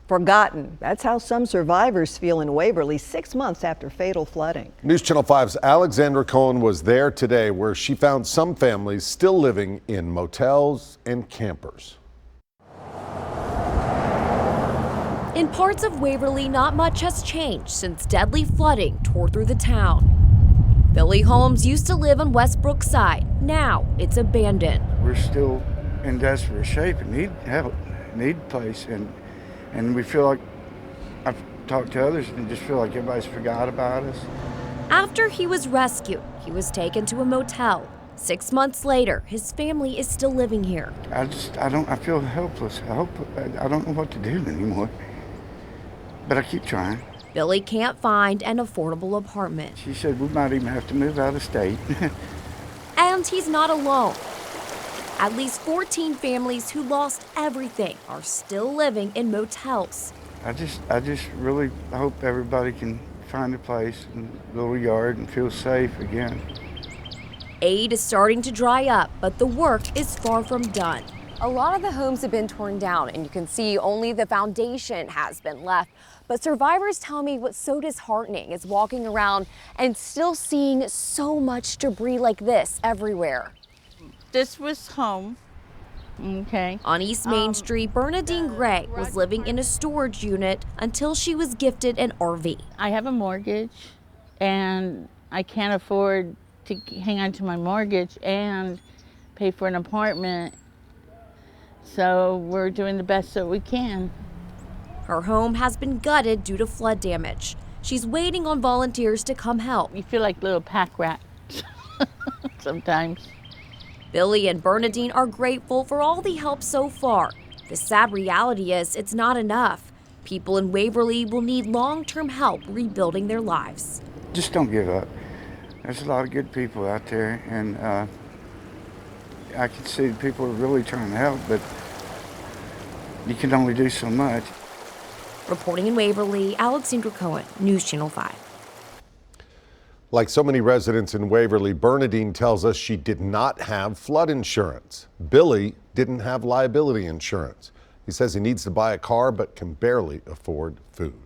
Forgotten. That's how some survivors feel in Waverly 6 months after fatal flooding. News Channel 5's Alexandra Cohen was there today, where she found some families still living in motels and campers. In parts of Waverly, not much has changed since deadly flooding tore through the town. Billy Holmes used to live on West Brookside. Now it's abandoned. We're still in desperate shape and need help, need a place, and we feel like, I've talked to others and just feel like everybody's forgot about us. After he was rescued, he was taken to a motel. 6 months later, his family is still living here. I feel helpless. I don't know what to do anymore. But I keep trying. Billy can't find an affordable apartment. She said we might even have to move out of state. And he's not alone. At least 14 families who lost everything are still living in motels. I just really hope everybody can find a place in a little yard and feel safe again. Aid is starting to dry up, but the work is far from done. A lot of the homes have been torn down, and you can see only the foundation has been left. But survivors tell me what's so disheartening is walking around and still seeing so much debris like this everywhere. This was home, okay. On East Main Street, Bernadine Gray was living in a storage unit until she was gifted an RV. I have a mortgage, and I can't afford to hang on to my mortgage and pay for an apartment. So we're doing the best that we can. Her home has been gutted due to flood damage. She's waiting on volunteers to come help. You feel like little pack rats sometimes. Billy and Bernadine are grateful for all the help so far. The sad reality is it's not enough. People in Waverly will need long-term help rebuilding their lives. Just don't give up. There's a lot of good people out there, and I can see people are really trying to help, but you can only do so much. Reporting in Waverly, Alexandra Cohen, News Channel 5. Like so many residents in Waverly, Bernadine tells us she did not have flood insurance. Billy didn't have liability insurance. He says he needs to buy a car but can barely afford food.